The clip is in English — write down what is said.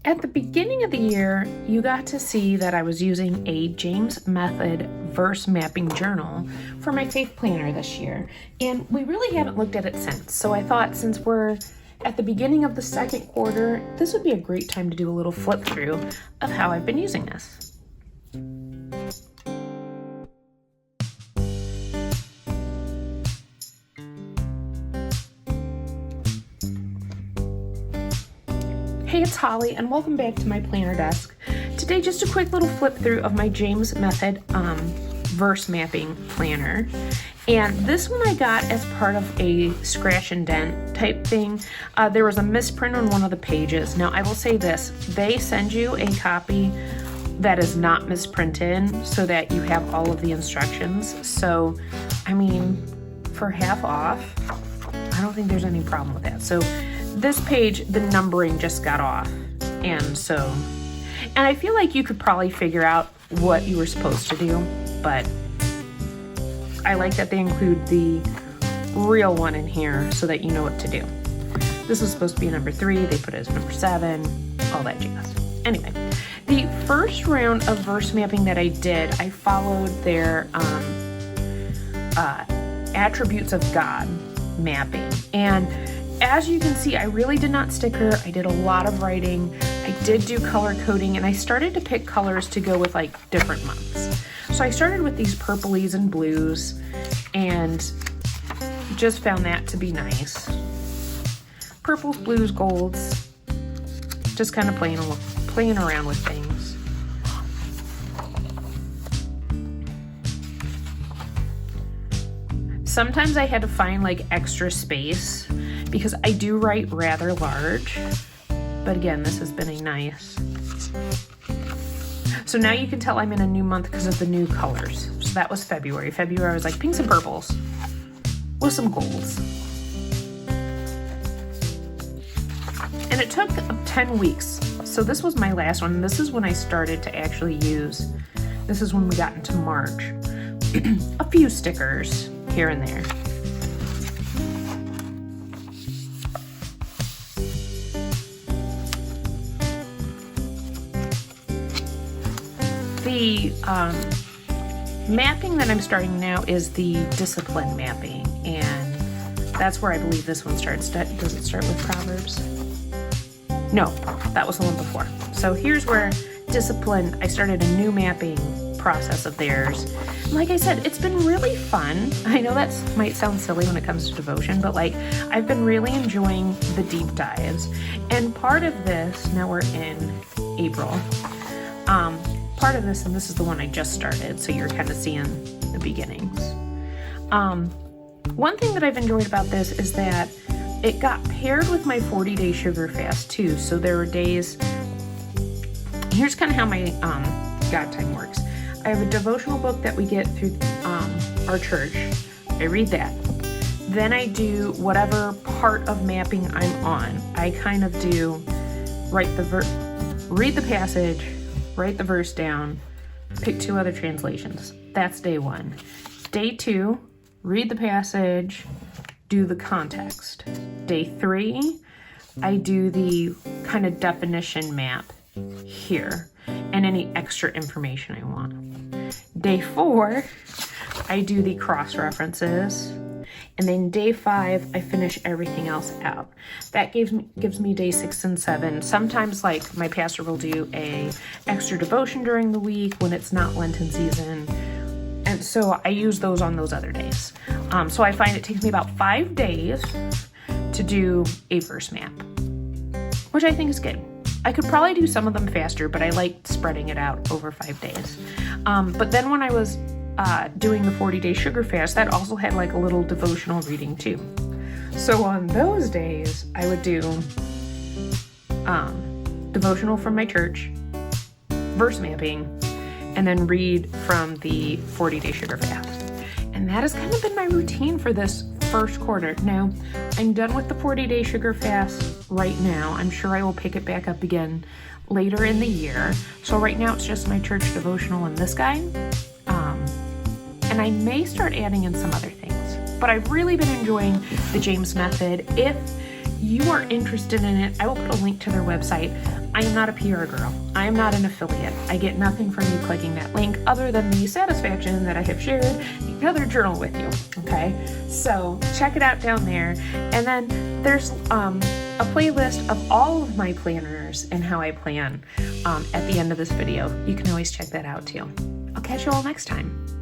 At the beginning of the year, you got to see that I was using a James Method verse mapping journal for my faith planner this year, and we really haven't looked at it since. So I thought, since we're at the beginning of the second quarter, this would be a great time to do a little flip through of how I've been using this. Hey, it's Holly, and welcome back to my planner desk. Today, just a quick little flip through of my James Method verse mapping planner. And this one I got as part of a scratch and dent type thing. There was a misprint on one of the pages. Now, I will say this, they send you a copy that is not misprinted so that you have all of the instructions. So, I mean, for half off, I don't think there's any problem with that. So this page, the numbering just got off. And I feel like you could probably figure out what you were supposed to do, but I like that they include the real one in here so that you know what to do. This was supposed to be number 3, they put it as number 7, all that jazz. Anyway, the first round of verse mapping that I did, I followed their attributes of God mapping. And as you can see, I really did not sticker. I did a lot of writing. I did do color coding, and I started to pick colors to go with like different months. So I started with these purplies and blues and just found that to be nice. Purples, blues, golds, just kind of playing around with things. Sometimes I had to find like extra space because I do write rather large, but again, this has been a nice. So now you can tell I'm in a new month because of the new colors. So that was February. February was like pinks and purples with some golds. And it took 10 weeks. So this was my last one. This is when I started to actually use, this is when we got into March. A few stickers here and there. The mapping that I'm starting now is the discipline mapping, and that's where I believe this one starts. Does it start with Proverbs? No, that was the one before. So here's where discipline, I started a new mapping process of theirs. Like I said, it's been really fun. I know that might sound silly when it comes to devotion, but like I've been really enjoying the deep dives. And part of this, now we're in April, part of this, and this is the one I just started, so you're kind of seeing the beginnings. One thing that I've enjoyed about this is that it got paired with my 40-day sugar fast too. So there were days, here's kind of how my God time works. I have a devotional book that we get through our church. I read that. Then I do whatever part of mapping I'm on. I kind of do read the passage, write the verse down, pick 2 other translations. That's day 1. Day 2, read the passage, do the context. Day 3, I do the kind of definition map here and any extra information I want. Day 4, I do the cross references. And then day 5, I finish everything else out. That gives me day 6 and 7. Sometimes like my pastor will do a extra devotion during the week when it's not Lenten season. And so I use those on those other days. So I find it takes me about 5 days to do a verse map, which I think is good. I could probably do some of them faster, but I like spreading it out over 5 days. But then when I was doing the 40-day sugar fast, that also had like a little devotional reading too. So on those days, I would do devotional from my church, verse mapping, and then read from the 40-day sugar fast. And that has kind of been my routine for this first quarter. Now, I'm done with the 40-day sugar fast right now. I'm sure I will pick it back up again later in the year. So right now it's just my church devotional and this guy. And I may start adding in some other things. But I've really been enjoying the James Method. If you are interested in it, I will put a link to their website. I am not a PR girl. I am not an affiliate. I get nothing from you clicking that link other than the satisfaction that I have shared another journal with you. Okay, so check it out down there. And then there's a playlist of all of my planners and how I plan at the end of this video. You can always check that out too. I'll catch you all next time.